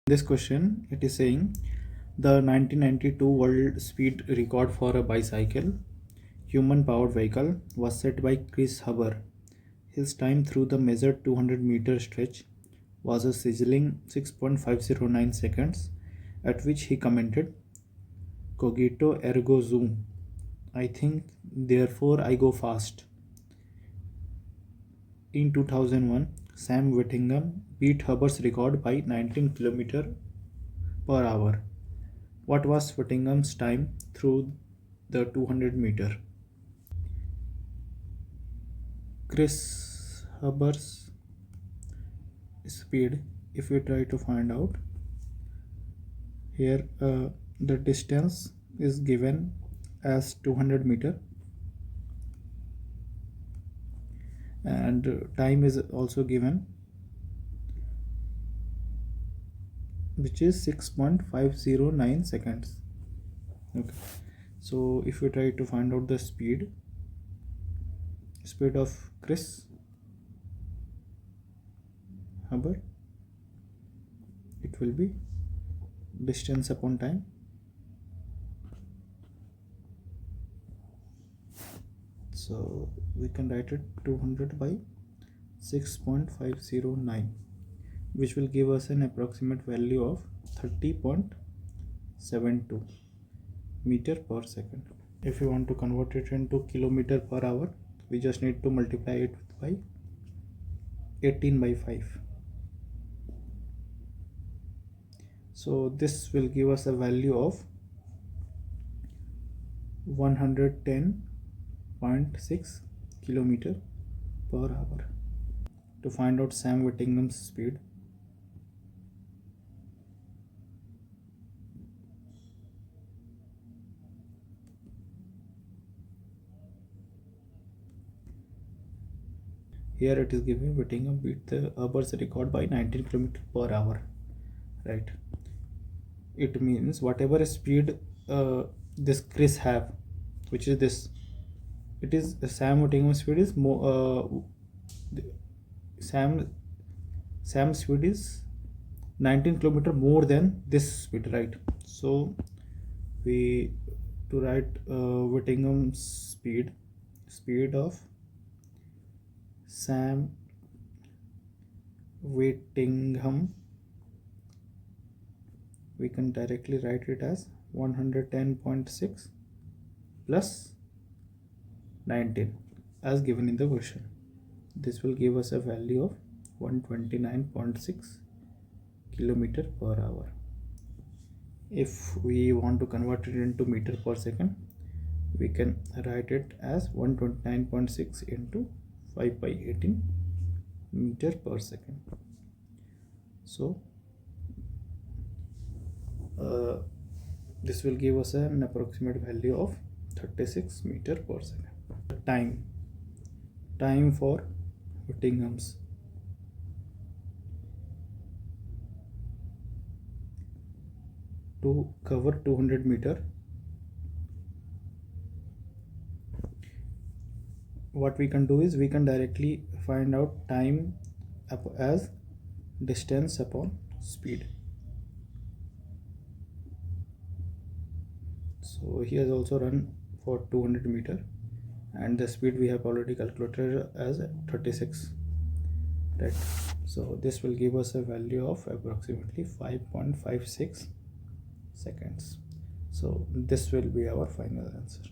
This question, it is saying the 1992 world speed record for a bicycle human powered vehicle was set by Chris Huber. His time through the measured 200-meter stretch was a sizzling 6.509 seconds, at which he commented, Cogito ergo sum. I think, therefore I go fast. In 2001, Sam Whittingham beat Huber's record by 19 km per hour. What was Whittingham's time through the 200 meter? Chris Huber's speed, if we try to find out here, the distance is given as 200 meter and time is also given, which is 6.509 seconds. Okay, so if we try to find out the speed of Chris Huber, it will be distance upon time. So we can write it 200 by 6.509, which will give us an approximate value of 30.72 meter per second. If you want to convert it into kilometer per hour, we just need to multiply it by 18 by 5. So this will give us a value of 110.6 kilometer per hour. To find out Sam Whittingham's speed, here it is given Whittingham beat the Huber's record by 19 km per hour, right? It means whatever speed this Chris have, which is this, it is Sam Whittingham's speed is more Sam's speed is 19 km more than this speed, right? So we to write Whittingham's speed of Sam Whittingham, we can directly write it as 110.6 plus 19 as given in the question. This will give us a value of 129.6 kilometer per hour. If we want to convert it into meter per second, we can write it as 129.6 into 5 by 18 meter per second. So this will give us an approximate value of 36 meter per second. Time for Whittingham's, to cover 200 meter, what we can do is we can directly find out time as distance upon speed. So he has also run for 200 meter and the speed we have already calculated as 36, right? So this will give us a value of approximately 5.56 seconds. So this will be our final answer.